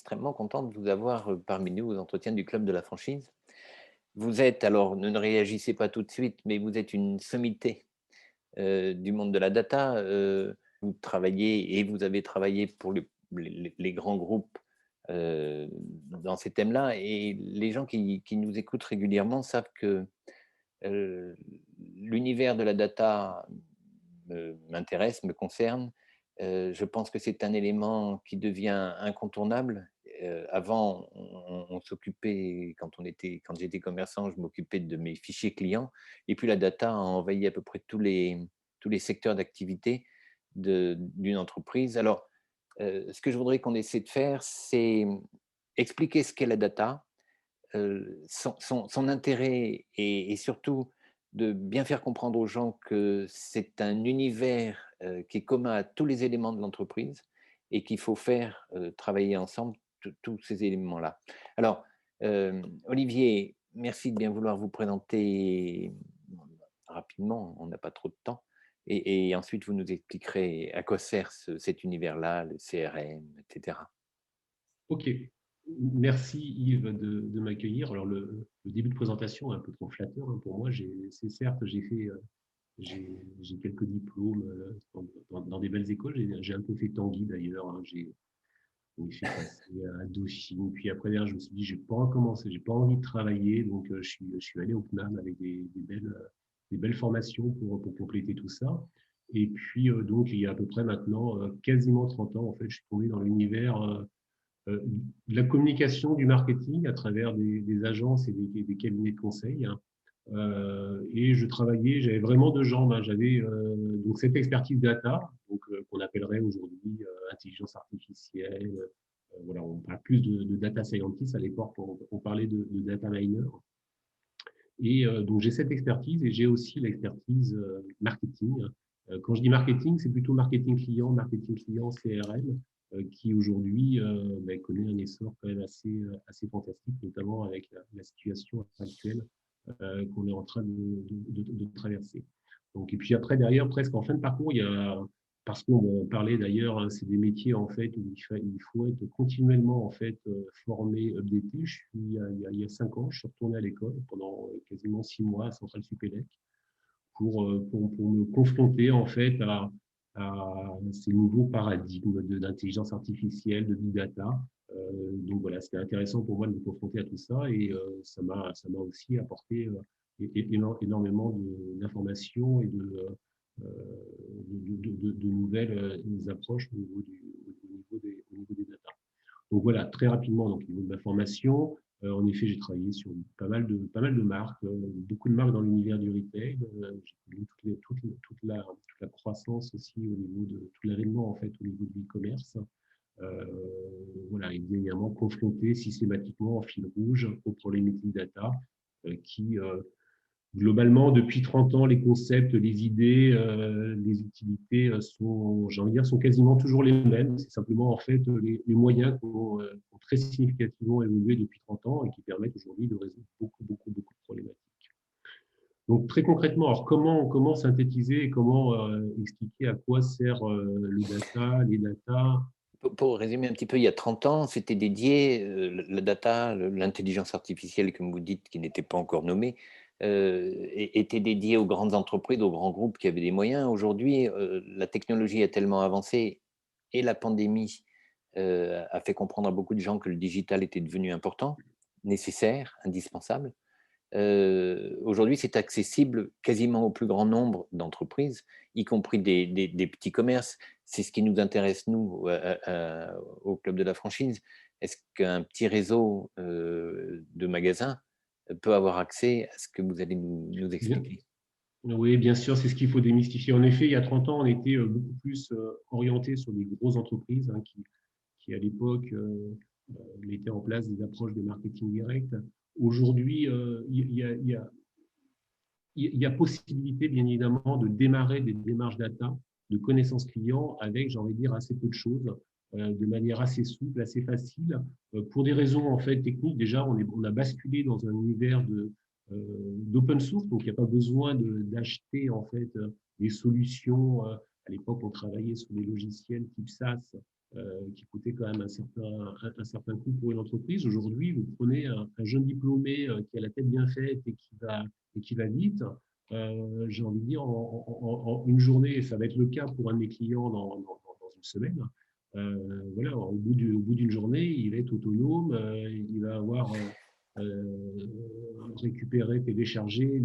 extrêmement content de vous avoir parmi nous aux entretiens du Club de la franchise. Vous êtes, alors ne réagissez pas tout de suite, mais vous êtes une sommité du monde de la data. Vous travaillez et vous avez travaillé pour les grands groupes dans ces thèmes-là. Et les gens qui nous écoutent régulièrement savent que euh, l'univers de la data m'intéresse, me concerne. Je pense que c'est un élément qui devient incontournable. Avant, on s'occupait, quand j'étais commerçant, je m'occupais de mes fichiers clients. Et puis la data a envahi à peu près tous les secteurs d'activité d'une entreprise. Alors, ce que je voudrais qu'on essaie de faire, c'est expliquer ce qu'est la data, son intérêt et surtout de bien faire comprendre aux gens que c'est un univers qui est commun à tous les éléments de l'entreprise et qu'il faut faire travailler ensemble tous ces éléments-là. Alors, Olivier, merci de bien vouloir vous présenter rapidement, on n'a pas trop de temps. Et ensuite, vous nous expliquerez à quoi sert cet univers-là, le CRM, etc. Ok, merci Yves de m'accueillir. Alors le début de présentation est un peu trop flatteur hein, pour moi. C'est certes, j'ai quelques diplômes dans des belles écoles. J'ai un peu fait Tanguy d'ailleurs. Hein. J'ai passé à Dauphine. Puis après derrière, je me suis dit, j'ai pas recommencé, j'ai pas envie de travailler. Donc je suis allé au CNAM avec des belles formations pour compléter tout ça. Et puis donc il y a à peu près maintenant quasiment 30 ans, en fait, je suis tombé dans l'univers de la communication, du marketing à travers des agences et des cabinets de conseil. Hein. Et je travaillais, j'avais vraiment deux jambes. Hein. J'avais donc cette expertise data, donc qu'on appellerait aujourd'hui intelligence artificielle. Voilà, on parle plus de data scientist. À l'époque, on parlait de data miner. Et donc j'ai cette expertise et j'ai aussi l'expertise marketing. Quand je dis marketing, c'est plutôt marketing client, CRM, qui aujourd'hui connaît un essor quand même assez fantastique, notamment avec la situation actuelle qu'on est en train de traverser. Donc, et puis après, derrière, presque en fin de parcours, il y a, parce qu'on parlait d'ailleurs, hein, c'est des métiers en fait où il faut être continuellement en fait formé, updaté. Il y a 5 ans, je suis retourné à l'école pendant quasiment 6 mois à Centrale Supélec pour me confronter en fait à ces nouveaux paradigmes d'intelligence artificielle, de big data. Donc voilà, c'était intéressant pour moi de me confronter à tout ça et ça m'a aussi apporté énormément d'informations et de nouvelles approches au niveau des data. Donc voilà, très rapidement, donc, au niveau de ma formation, en effet, j'ai travaillé sur pas mal de marques, beaucoup de marques dans l'univers du retail. J'ai connu toute la croissance aussi au niveau de tout l'avènement en fait au niveau du e-commerce. Euh, voilà, évidemment confronté systématiquement en fil rouge aux problématiques data qui globalement, depuis 30 ans, les concepts, les idées, les utilités sont, j'ai envie de dire, sont quasiment toujours les mêmes. C'est simplement en fait les moyens qui ont très significativement évolué depuis 30 ans et qui permettent aujourd'hui de résoudre beaucoup de problématiques. Donc très concrètement, alors comment synthétiser et comment expliquer à quoi sert le data, les data. Pour résumer un petit peu, il y a 30 ans, c'était dédié, la data, l'intelligence artificielle, comme vous dites, qui n'était pas encore nommée, était dédiée aux grandes entreprises, aux grands groupes qui avaient des moyens. Aujourd'hui, la technologie a tellement avancé et la pandémie a fait comprendre à beaucoup de gens que le digital était devenu important, nécessaire, indispensable. Aujourd'hui, c'est accessible quasiment au plus grand nombre d'entreprises, y compris des petits commerces. C'est ce qui nous intéresse, nous, au Club de la franchise. Est-ce qu'un petit réseau de magasins peut avoir accès à ce que vous allez nous Bien, expliquer? oui, bien sûr, c'est ce qu'il faut démystifier. En effet, il y a 30 ans, on était beaucoup plus orienté sur des grosses entreprises hein, qui à l'époque mettaient en place des approches de marketing direct. Aujourd'hui, il y a possibilité, bien évidemment, de démarrer des démarches data, de connaissances clients avec, j'ai envie de dire, assez peu de choses, de manière assez souple, assez facile. Pour des raisons en fait techniques, déjà, on a basculé dans un univers d'open source, donc il n'y a pas besoin d'acheter en fait des solutions. À l'époque, on travaillait sur des logiciels type SaaS qui coûtait quand même un certain coût pour une entreprise. Aujourd'hui, vous prenez un jeune diplômé qui a la tête bien faite et qui va vite. J'ai envie de dire, en une journée, et ça va être le cas pour un de mes clients dans une semaine. Voilà, au bout d'une journée, il va être autonome, il va avoir récupéré, téléchargé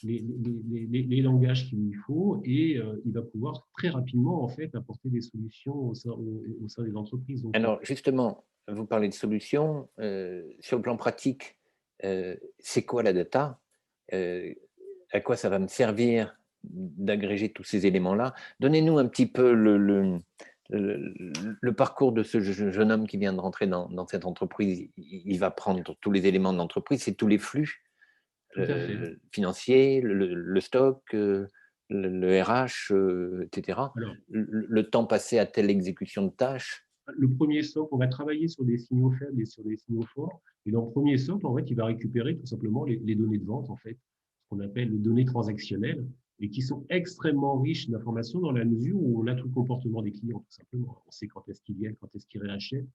les langages qu'il lui faut et il va pouvoir très rapidement en fait apporter des solutions au sein des entreprises. Donc, Alors justement, vous parlez de solutions. Sur le plan pratique, c'est quoi la data? Euh, à quoi ça va me servir d'agréger tous ces éléments-là? Donnez-nous un petit peu le, le parcours de ce jeune homme qui vient de rentrer dans cette entreprise. Il va prendre tous les éléments de l'entreprise, c'est tous les flux tout à fait. financiers, le stock, le RH, etc. Alors, Le temps passé à telle exécution de tâches. le premier socle, on va travailler sur des signaux faibles et sur des signaux forts. Et dans le premier socle, en fait, il va récupérer tout simplement les données de vente, en fait, ce qu'on appelle les données transactionnelles, et qui sont extrêmement riches d'informations dans la mesure où on a tout le comportement des clients, tout simplement. On sait quand est-ce qu'ils viennent, quand est-ce qu'ils réachètent.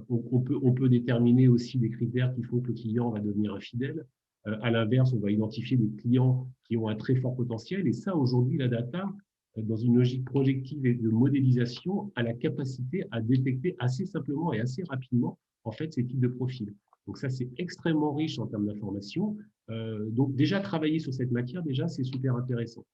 On peut déterminer aussi des critères qui font que le client va devenir infidèle. À l'inverse, on va identifier des clients qui ont un très fort potentiel. Et ça, aujourd'hui, la data, dans une logique projective et de modélisation, a la capacité à détecter assez simplement et assez rapidement en fait ces types de profils. Donc ça, c'est extrêmement riche en termes d'information. Donc déjà, travailler sur cette matière, déjà, c'est super intéressant.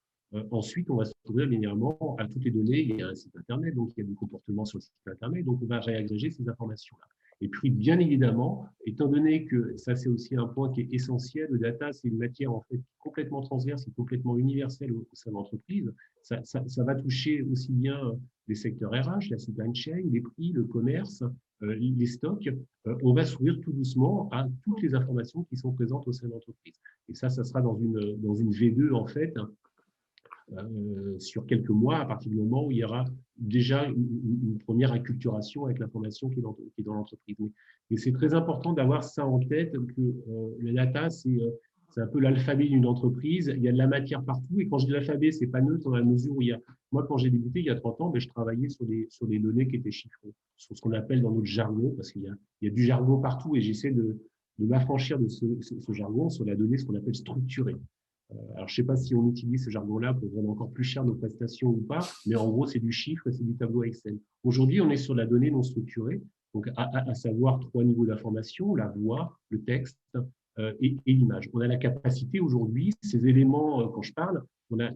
Ensuite, on va s'ouvrir linéairement à toutes les données. Il y a un site Internet, donc il y a du comportement sur le site Internet, donc on va réagréger ces informations-là. Et puis, bien évidemment, étant donné que ça, c'est aussi un point qui est essentiel, le data, c'est une matière en fait complètement transverse et complètement universelle au sein de l'entreprise. Ça va toucher aussi bien les secteurs RH, la supply chain, les prix, le commerce, les stocks. On va s'ouvrir tout doucement à toutes les informations qui sont présentes au sein de l'entreprise. Et ça sera dans une V2 en fait, sur quelques mois, à partir du moment où il y aura déjà une première acculturation avec l'information qui est dans l'entreprise. Et c'est très important d'avoir ça en tête, que le data, c'est un peu l'alphabet d'une entreprise. Il y a de la matière partout. Et quand je dis l'alphabet, ce n'est pas neutre dans la mesure où il y a… Moi, quand j'ai débuté il y a 30 ans, je travaillais sur des données qui étaient chiffrées, sur ce qu'on appelle dans notre jargon, parce qu'il y a du jargon partout et j'essaie de m'affranchir de ce jargon sur la donnée, ce qu'on appelle structurée. Alors, je ne sais pas si on utilise ce jargon-là pour vendre encore plus cher nos prestations ou pas, mais en gros, c'est du chiffre et c'est du tableau Excel. Aujourd'hui, on est sur la donnée non structurée, donc à savoir 3 niveaux d'information, la voix, le texte et l'image. On a la capacité aujourd'hui, ces éléments, quand je parle, on a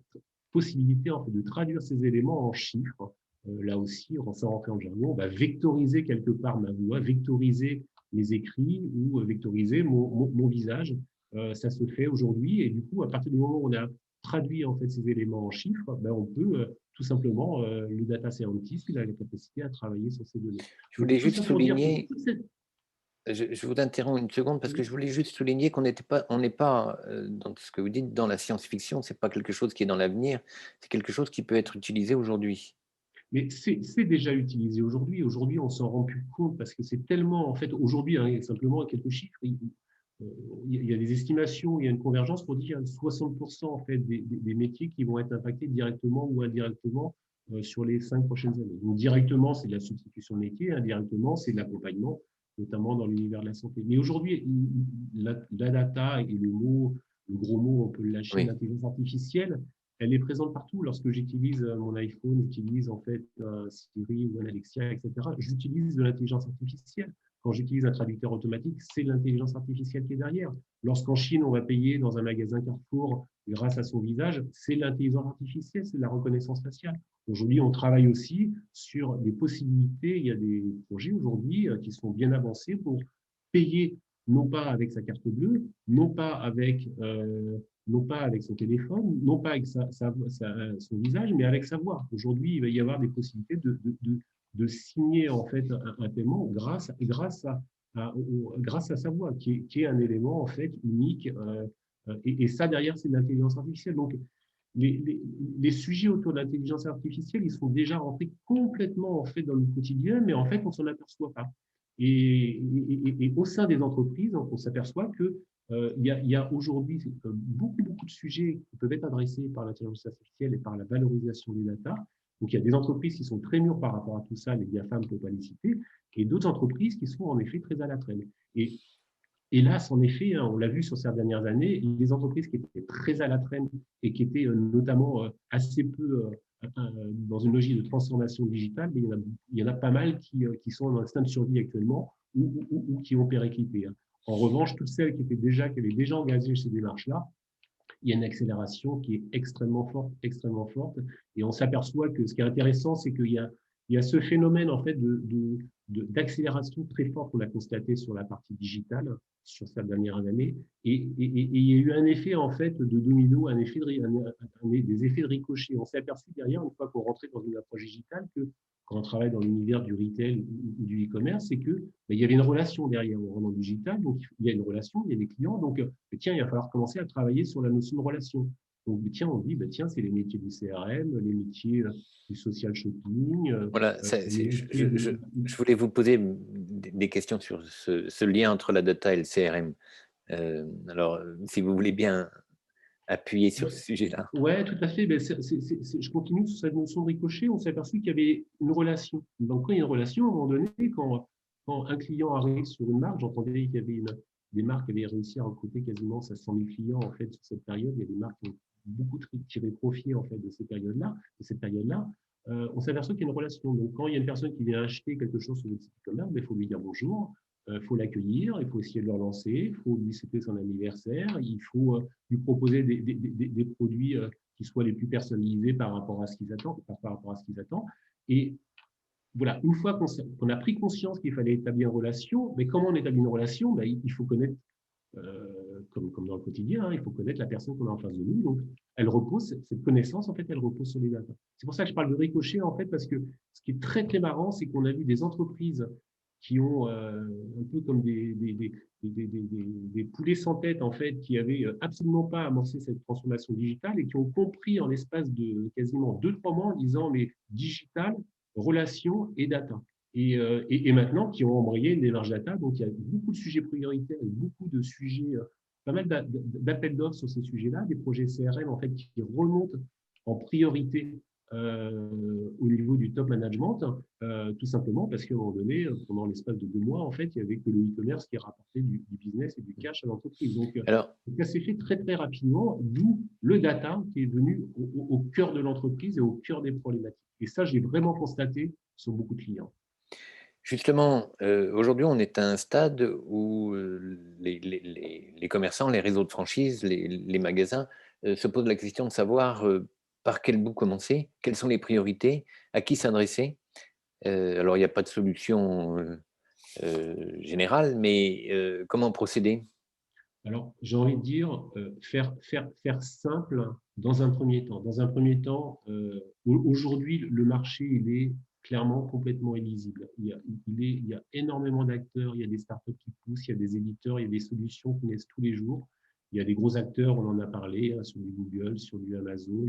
possibilité en fait, de traduire ces éléments en chiffres. Là aussi, sans rentrer en jargon, on va vectoriser quelque part ma voix, vectoriser mes écrits ou vectoriser mon visage. Ça se fait aujourd'hui et du coup, à partir du moment où on a traduit en fait ces éléments en chiffres, on peut tout simplement, le data scientist, il a la capacité à travailler sur ces données. Je Donc, voulais tout juste ça pour dire que souligner, je vous interromps une seconde parce que je voulais juste souligner qu'on n'est pas, dans ce que vous dites, dans la science-fiction, c'est pas quelque chose qui est dans l'avenir, c'est quelque chose qui peut être utilisé aujourd'hui. Mais c'est déjà utilisé aujourd'hui. Aujourd'hui, on s'en rend plus compte parce que c'est tellement, en fait, aujourd'hui, hein, simplement quelques chiffres, il y a des estimations, il y a une convergence pour dire 60% en fait, des métiers qui vont être impactés directement ou indirectement sur les 5 prochaines années. Donc, directement, c'est de la substitution de métiers, indirectement, c'est de l'accompagnement, notamment dans l'univers de la santé. Mais aujourd'hui, la data et le gros mot, on peut le lâcher, Oui. l'intelligence artificielle, elle est présente partout. Lorsque j'utilise mon iPhone, j'utilise en fait Siri ou Alexia, etc. J'utilise de l'intelligence artificielle. Quand j'utilise un traducteur automatique, c'est l'intelligence artificielle qui est derrière. Lorsqu'en Chine, on va payer dans un magasin Carrefour grâce à son visage, c'est l'intelligence artificielle, c'est la reconnaissance faciale. Aujourd'hui, on travaille aussi sur des possibilités. Il y a des projets aujourd'hui qui sont bien avancés pour payer non pas avec sa carte bleue, non pas avec son téléphone, non pas avec son visage, mais avec sa voix. Aujourd'hui, il va y avoir des possibilités de signer en fait un paiement grâce à sa voix, qui est un élément en fait unique. Et ça, derrière, c'est l'intelligence artificielle. Donc, les sujets autour de l'intelligence artificielle, ils sont déjà rentrés complètement en fait dans le quotidien, mais en fait, on s'en aperçoit pas. Et au sein des entreprises, on s'aperçoit que il y a aujourd'hui beaucoup de sujets qui peuvent être adressés par l'intelligence artificielle et par la valorisation des data, Donc, il y a des entreprises qui sont très mûres par rapport à tout ça, les GAFAM, ne peut pas les citer, et d'autres entreprises qui sont en effet très à la traîne. Et hélas, en effet, on l'a vu sur ces dernières années, les entreprises qui étaient très à la traîne et qui étaient notamment assez peu dans une logique de transformation digitale, mais il y en a pas mal qui sont en instinct de survie actuellement ou qui ont périclité. En revanche, toutes celles qui avaient déjà engagé ces démarches-là, il y a une accélération qui est extrêmement forte, extrêmement forte. Et on s'aperçoit que ce qui est intéressant, c'est qu'il y a ce phénomène en fait d'accélération très forte qu'on a constaté sur la partie digitale sur cette dernière année. Et il y a eu un effet en fait de domino, des effets de ricochet. On s'est aperçu derrière, une fois qu'on rentrait dans une approche digitale, que quand on travaille dans l'univers du retail ou du e-commerce, c'est que il y avait une relation derrière. On rentre dans le digital, donc il y a une relation, il y a des clients. Donc, tiens, il va falloir commencer à travailler sur la notion de relation. Donc, tiens, on dit, tiens, c'est les métiers du CRM, les métiers du social shopping. Voilà, je voulais vous poser des questions sur ce lien entre la data et le CRM. Alors, si vous voulez bien appuyer sur ce sujet-là. Oui, tout à fait. Je continue sur cette notion de ricochet. On s'est aperçu qu'il y avait une relation. Donc, quand il y a une relation, à un moment donné, quand un client arrive sur une marque, j'entendais qu'il y avait des marques qui avaient réussi à recruter quasiment 500 000 clients en fait, sur cette période. Il y a des marques qui ont beaucoup tiré profit en fait, de cette période-là. On s'aperçoit qu'il y a une relation. Donc, quand il y a une personne qui vient acheter quelque chose sur votre site e-commerce, il faut lui dire bonjour, il faut l'accueillir, il faut essayer de le relancer, il faut lui souhaiter son anniversaire, il faut lui proposer des produits qui soient les plus personnalisés par rapport à ce qu'ils attendent. Et voilà, une fois qu'on a pris conscience qu'il fallait établir une relation, mais comment on établit une relation? Il faut connaître, comme dans le quotidien, il faut connaître la personne qu'on a en face de nous. Donc, cette connaissance, en fait, elle repose sur les datas. C'est pour ça que je parle de ricochet, en fait, parce que ce qui est très, très marrant, c'est qu'on a vu des entreprises qui ont un peu comme des poulets sans tête, en fait, qui n'avaient absolument pas amorcé cette transformation digitale et qui ont compris en l'espace de quasiment 2-3 mois en disant, mais digital, relations et data. Et maintenant, qui ont embrayé une démarche data. Donc, il y a beaucoup de sujets prioritaires et beaucoup de sujets, pas mal d'appels d'offres sur ces sujets-là, des projets CRM en fait, qui remontent en priorité au niveau du top management, tout simplement parce qu'à un moment donné, pendant l'espace de 2 mois, en fait, il n'y avait que le e-commerce qui rapportait du business et du cash à l'entreprise. Donc, ça s'est fait très, très rapidement, d'où le data qui est venu au cœur de l'entreprise et au cœur des problématiques. Et ça, j'ai vraiment constaté sur beaucoup de clients. Justement, aujourd'hui, on est à un stade où les commerçants, les réseaux de franchise, les magasins se posent la question de savoir par quel bout commencer, quelles sont les priorités, à qui s'adresser. Alors, il n'y a pas de solution générale, mais comment procéder? Alors, j'ai envie de dire, faire simple dans un premier temps. Dans un premier temps, aujourd'hui, le marché, il est clairement complètement illisible. Il y a énormément d'acteurs, il y a des startups qui poussent, il y a des éditeurs, il y a des solutions qui naissent tous les jours. Il y a des gros acteurs, on en a parlé, sur du Google, sur du Amazon.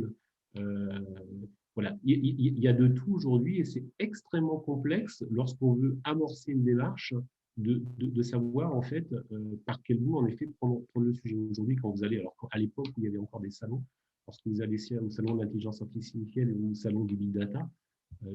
Voilà, il y a de tout aujourd'hui et c'est extrêmement complexe lorsqu'on veut amorcer une démarche de savoir en fait par quel bout en effet prendre le sujet. Aujourd'hui, quand vous allez, alors à l'époque où il y avait encore des salons, lorsque vous allez au salon de l'intelligence artificielle ou au salon du big data,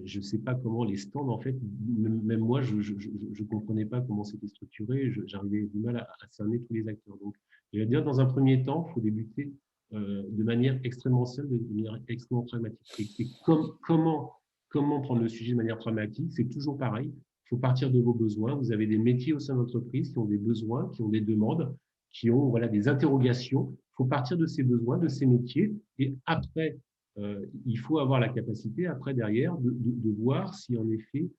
je ne sais pas comment les stands, en fait, même moi, je ne comprenais pas comment c'était structuré, j'arrivais du mal à cerner tous les acteurs. Donc, je vais dire, dans un premier temps, il faut débuter de manière extrêmement simple, de manière extrêmement pragmatique. Et comment prendre le sujet de manière pragmatique? C'est toujours pareil. Il faut partir de vos besoins. Vous avez des métiers au sein de l'entreprise qui ont des besoins, qui ont des demandes, qui ont des interrogations. Il faut partir de ces besoins, de ces métiers. Et après, il faut avoir la capacité, après, derrière, de voir si, en effet,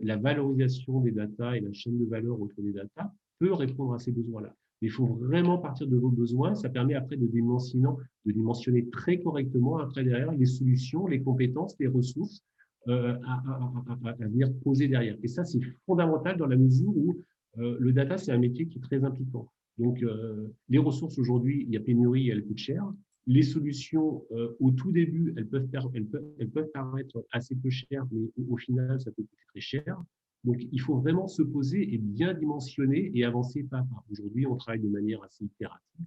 la valorisation des data et la chaîne de valeur autour des data peut répondre à ces besoins-là. Mais il faut vraiment partir de vos besoins. Ça permet après de dimensionner très correctement, après, derrière, les solutions, les compétences, les ressources à venir poser derrière. Et ça, c'est fondamental dans la mesure où le data, c'est un métier qui est très impliquant. Donc, les ressources aujourd'hui, il y a pénurie et elles coûtent cher. Les solutions, au tout début, elles peuvent paraître assez peu chères, mais au final, ça peut coûter très cher. Donc, il faut vraiment se poser et bien dimensionner et avancer pas à pas. Aujourd'hui, on travaille de manière assez itérative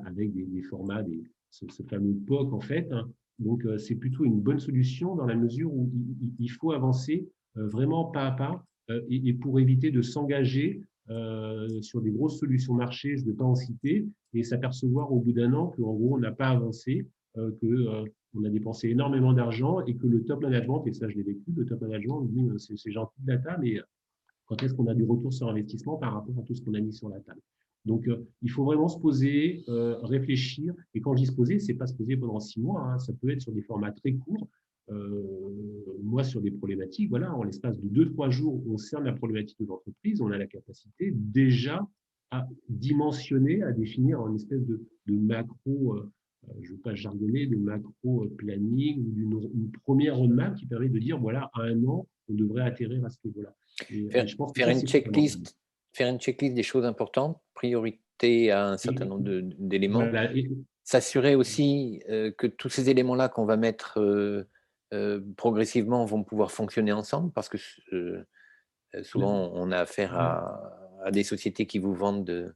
avec des formats, ce fameux POC, en fait, hein, Donc, c'est plutôt une bonne solution dans la mesure où il faut avancer vraiment pas à pas et pour éviter de s'engager sur des grosses solutions marché, je ne vais pas en citer, et s'apercevoir au bout d'un an qu'en gros, on n'a pas avancé, qu'on a dépensé énormément d'argent et que le top management, et ça je l'ai vécu, le top management dit c'est gentil de data, mais quand est-ce qu'on a du retour sur investissement par rapport à tout ce qu'on a mis sur la table. Donc, il faut vraiment se poser, réfléchir. Et quand je dis se poser, ce n'est pas se poser pendant 6 mois. Hein. Ça peut être sur des formats très courts. Moi, sur des problématiques, voilà, en l'espace de 2-3 jours, on cerne la problématique de l'entreprise. On a la capacité déjà à dimensionner, à définir une espèce de macro, je ne veux pas jargonner, de macro planning ou une première roadmap qui permet de dire, voilà, à un an, on devrait atterrir à ce niveau-là. Et je pense que Faire ça, une c'est checklist, des choses importantes, priorité à un certain et, nombre d'éléments. voilà, S'assurer aussi que tous ces éléments-là qu'on va mettre progressivement vont pouvoir fonctionner ensemble, parce que souvent on a affaire à des sociétés qui vous vendent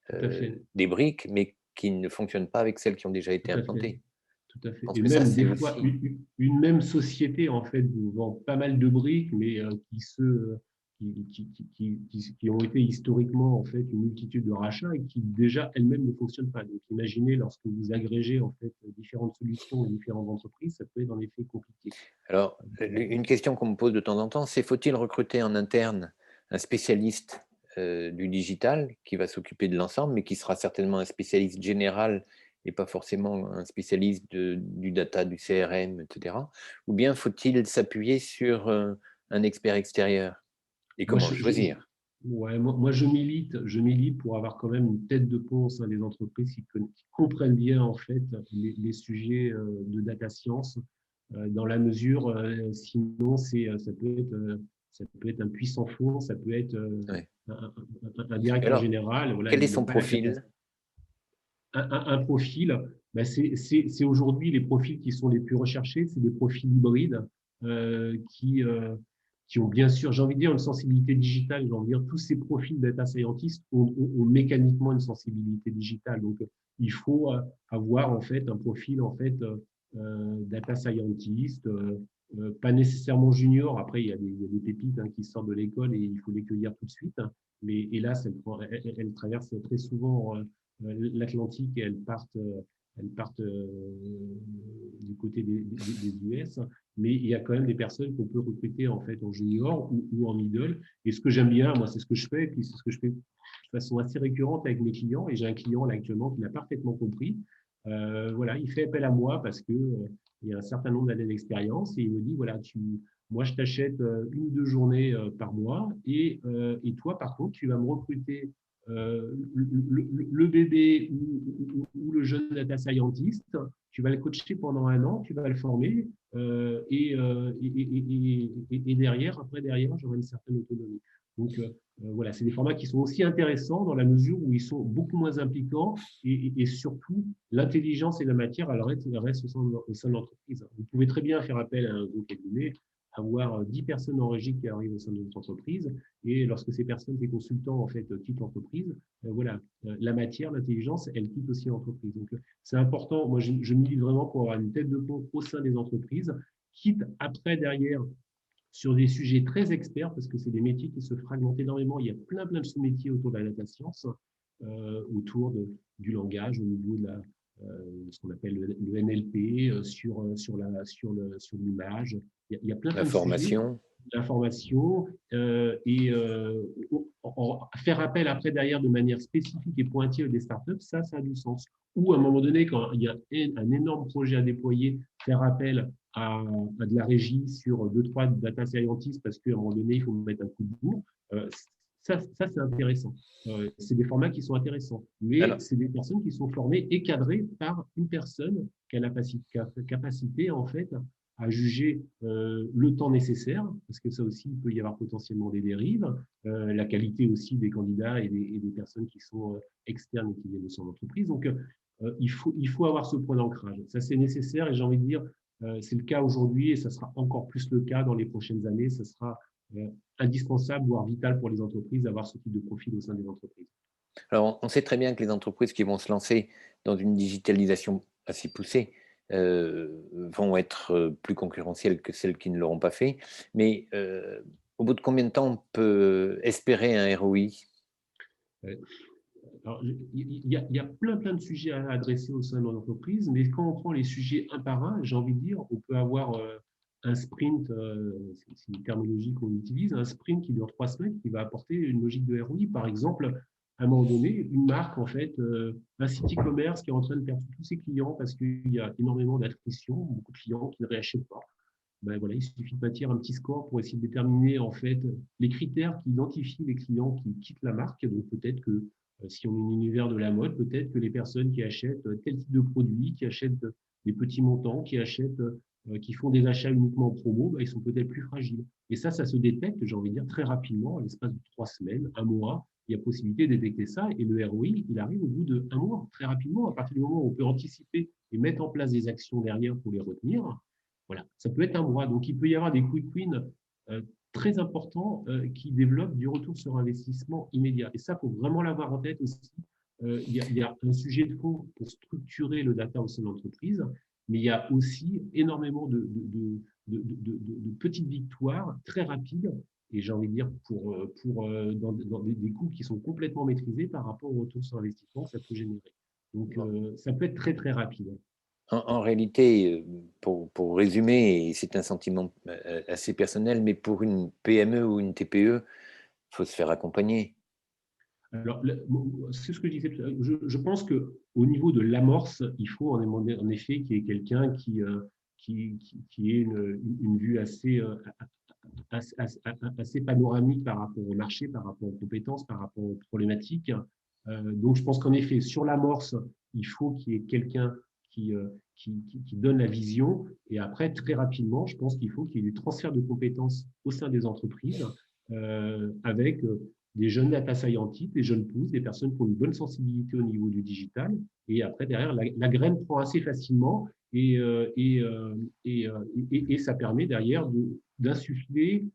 tout à fait, des briques, mais qui ne fonctionnent pas avec celles qui ont déjà été tout à fait. implantées. Tout à Je fait. pense Et que ça, même c'est des fois, aussi… une même société en fait vous vend pas mal de briques, mais qui ont été historiquement en fait une multitude de rachats et qui déjà elles-mêmes ne fonctionnent pas. Donc imaginez lorsque vous agrégez en fait différentes solutions et différentes entreprises, ça peut être en effet compliqué. Alors, une question qu'on me pose de temps en temps, c'est faut-il recruter en interne un spécialiste du digital qui va s'occuper de l'ensemble, mais qui sera certainement un spécialiste général et pas forcément un spécialiste du data, du CRM, etc. Ou bien faut-il s'appuyer sur un expert extérieur? Et Moi, comment choisir? ouais, moi, je milite pour avoir quand même une tête de pont au sein des entreprises qui comprennent bien en fait les sujets de data science, dans la mesure, sinon ça peut être un puissant fond, ça peut être Ouais. un directeur Alors, général, voilà, quel est il n'a son pas la capacité. profil? Un profil, ben c'est aujourd'hui les profils qui sont les plus recherchés, c'est des profils hybrides euh, qui, euh, qui ont bien sûr, j'ai envie de dire, une sensibilité digitale. J'ai envie de dire, tous ces profils data scientists ont mécaniquement une sensibilité digitale. Donc, il faut avoir en fait un profil en fait data scientist, pas nécessairement junior. Après, il y a des pépites qui sortent de l'école et il faut les cueillir tout de suite. Mais hélas, elles traversent très souvent l'Atlantique et elles partent du côté des US. Mais il y a quand même des personnes qu'on peut recruter en fait en junior ou en middle. Et ce que j'aime bien, moi, c'est ce que je fais, et puis c'est ce que je fais de façon assez récurrente avec mes clients. Et j'ai un client là actuellement qui l'a parfaitement compris. Voilà, il fait appel à moi parce que il y a un certain nombre d'années d'expérience et il me dit voilà, moi je t'achète 1 ou 2 journées par mois et toi par contre tu vas me recruter le bébé ou le jeune data scientist, tu vas le coacher pendant un an, tu vas le former et derrière, j'aurai une certaine autonomie. Donc voilà, c'est des formats qui sont aussi intéressants dans la mesure où ils sont beaucoup moins impliquants et surtout l'intelligence et la matière, elle reste au sein de l'entreprise. Vous pouvez très bien faire appel à un gros cabinet, avoir 10 personnes en régie qui arrivent au sein de notre entreprise. Et lorsque ces personnes, ces consultants, en fait, quittent l'entreprise, voilà, la matière, l'intelligence, elle quitte aussi l'entreprise. Donc, c'est important. Moi, je milite vraiment pour avoir une tête de pont au sein des entreprises, quitte après, derrière, sur des sujets très experts, parce que c'est des métiers qui se fragmentent énormément. Il y a plein de sous-métiers autour de la data science, autour du langage, au niveau de ce qu'on appelle le NLP, sur l'image. Il y a plein de sujets, L'information? l'information, et faire appel après derrière de manière spécifique et pointilleuse des startups, ça a du sens. Ou à un moment donné, quand il y a un énorme projet à déployer, faire appel à de la régie sur 2-3 data scientists parce qu'à un moment donné, il faut mettre un coup de bourre. Ça c'est intéressant. C'est des formats qui sont intéressants, mais Alors, c'est des personnes qui sont formées et cadrées par une personne qui a la capacité en fait à juger le temps nécessaire, parce que ça aussi, il peut y avoir potentiellement des dérives, la qualité aussi des candidats et des personnes qui sont externes et qui viennent de son entreprise. Donc, il faut avoir ce point d'ancrage. Ça, c'est nécessaire et j'ai envie de dire, c'est le cas aujourd'hui et ça sera encore plus le cas dans les prochaines années. Ça sera indispensable, voire vital pour les entreprises d'avoir ce type de profil au sein des entreprises. alors, on sait très bien que les entreprises qui vont se lancer dans une digitalisation assez poussée vont être plus concurrentielles que celles qui ne l'auront pas fait. Mais au bout de combien de temps on peut espérer un ROI? Euh, Alors, il y a plein de sujets à adresser au sein de l'entreprise, mais quand on prend les sujets un par un, j'ai envie de dire, on peut avoir un sprint, c'est une terminologie qu'on utilise, un sprint qui dure 3 semaines, qui va apporter une logique de ROI. Par exemple, à un moment donné, une marque, en fait, un site e-commerce qui est en train de perdre tous ses clients parce qu'il y a énormément d'attrition, beaucoup de clients qui ne réachètent pas. Ben voilà, il suffit de bâtir un petit score pour essayer de déterminer en fait les critères qui identifient les clients qui quittent la marque. Donc peut-être que si on est un univers de la mode, peut-être que les personnes qui achètent tel type de produit, qui achètent des petits montants, qui font des achats uniquement en promo, ben, ils sont peut-être plus fragiles. Et ça se détecte, j'ai envie de dire, très rapidement, à l'espace de 3 semaines, un mois. Il y a possibilité de détecter ça et le ROI, il arrive au bout d'un mois, très rapidement, à partir du moment où on peut anticiper et mettre en place des actions derrière pour les retenir. Voilà, ça peut être un mois. Donc, il peut y avoir des quick wins très importants qui développent du retour sur investissement immédiat. Et ça, il faut vraiment l'avoir en tête aussi. Il y a un sujet de fond pour structurer le data au sein de l'entreprise, mais il y a aussi énormément de petites victoires très rapides, et j'ai envie de dire dans des coûts qui sont complètement maîtrisés par rapport au retour sur investissement que ça peut générer. Donc, ça peut être très rapide. En réalité, pour résumer, et c'est un sentiment assez personnel, mais pour une PME ou une TPE, il faut se faire accompagner. Alors, c'est ce que je disais. Je pense qu'au niveau de l'amorce, il faut en effet qu'il y ait quelqu'un qui ait une vue assez panoramique par rapport au marché, par rapport aux compétences, par rapport aux problématiques. Donc, je pense qu'en effet, sur l'amorce, il faut qu'il y ait quelqu'un qui donne la vision. Et après, très rapidement, je pense qu'il faut qu'il y ait du transfert de compétences au sein des entreprises avec des jeunes data scientists, des jeunes pousses, des personnes qui ont une bonne sensibilité au niveau du digital. Et après, derrière, la graine prend assez facilement et ça permet derrière d'insuffler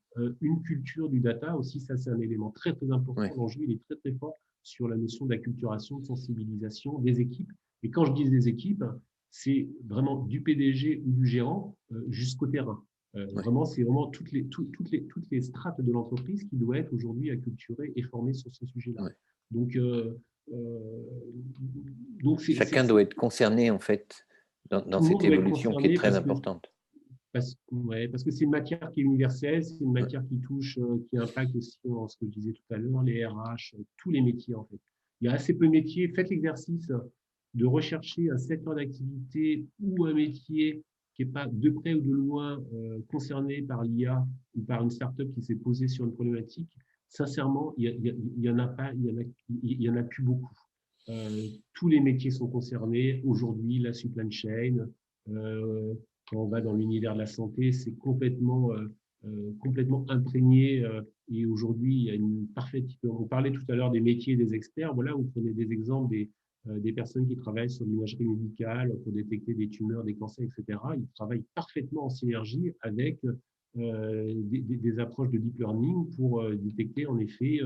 une culture du data aussi. Ça, c'est un élément très important. Ouais. L'enjeu, il est très fort sur la notion d'acculturation, de sensibilisation des équipes. Et quand je dis des équipes, c'est vraiment du PDG ou du gérant jusqu'au terrain. Ouais. Vraiment, c'est vraiment toutes les strates de l'entreprise qui doivent être aujourd'hui acculturées et formées sur ce sujet-là. Ouais. Donc, Chacun doit être concerné, en fait, dans tout le monde cette doit être évolution qui est concerné très importante. parce que c'est une matière qui est universelle, c'est une Ouais. matière qui touche, qui impacte aussi, ce que je disais tout à l'heure, les RH, tous les métiers en fait. Il y a assez peu de métiers. Faites l'exercice de rechercher un secteur d'activité ou un métier qui n'est pas de près ou de loin concerné par l'IA ou par une start-up qui s'est posée sur une problématique. Sincèrement, il y en a pas, il y en a plus beaucoup. Tous les métiers sont concernés. Aujourd'hui, la supply chain, quand on va dans l'univers de la santé, c'est complètement imprégné. Et aujourd'hui, il y a une parfaite. On parlait tout à l'heure des métiers des experts. Voilà, vous prenez des exemples des personnes qui travaillent sur l'imagerie médicale pour détecter des tumeurs, des cancers, etc. Ils travaillent parfaitement en synergie avec des approches de deep learning pour détecter en effet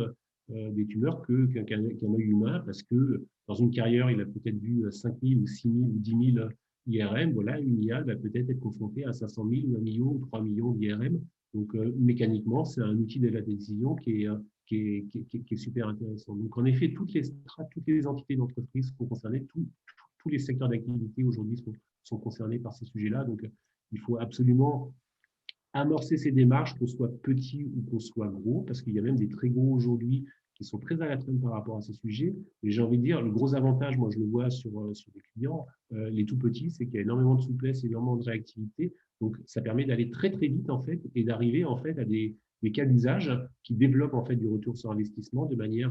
des tumeurs qu'un œil humain, parce que dans une carrière, il a peut-être vu 5 000 ou 6 000 ou 10 000 IRM. Voilà, une IA va peut-être être confrontée à 500 000 ou 1 million ou 3 millions d'IRM. Donc, mécaniquement, c'est un outil de la décision qui est super intéressant. Donc, en effet, toutes les entités d'entreprise sont concernées, tous les secteurs d'activité aujourd'hui sont concernés par ces sujets-là. Donc, il faut absolument amorcer ces démarches, qu'on soit petit ou qu'on soit gros, parce qu'il y a même des très gros aujourd'hui qui sont très à la traîne par rapport à ces sujets. Et j'ai envie de dire, le gros avantage, moi je le vois sur les clients, les tout petits, c'est qu'il y a énormément de souplesse, énormément de réactivité. Donc ça permet d'aller très vite en fait et d'arriver en fait à des cas d'usage qui développent en fait du retour sur investissement de manière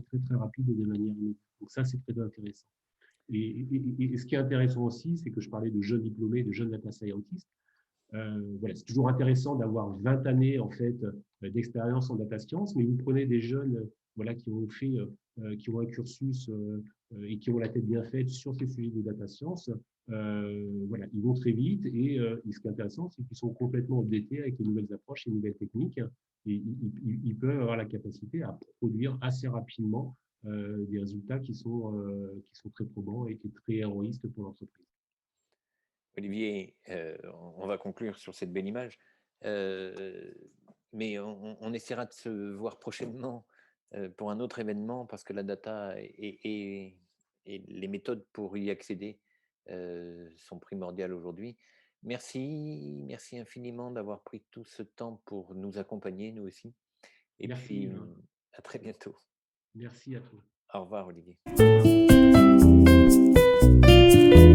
très rapide et de manière immédiate. Donc ça, c'est très intéressant. Et ce qui est intéressant aussi, c'est que je parlais de jeunes diplômés, de jeunes data scientists. Voilà, c'est toujours intéressant d'avoir 20 années en fait d'expérience en data science, mais vous prenez des jeunes voilà, qui ont un cursus et qui ont la tête bien faite sur ces sujets de data science. Voilà, ils vont très vite et ce qui est intéressant, c'est qu'ils sont complètement updatés avec les nouvelles approches et les nouvelles techniques et ils peuvent avoir la capacité à produire assez rapidement des résultats qui sont très probants et très héroïstes pour l'entreprise. Olivier, on va conclure sur cette belle image, mais on essaiera de se voir prochainement pour un autre événement parce que la data et les méthodes pour y accéder sont primordiales aujourd'hui. Merci infiniment d'avoir pris tout ce temps pour nous accompagner, nous aussi. Et Merci puis, Yves. à très bientôt. Merci à toi. Au revoir, Olivier. Au revoir.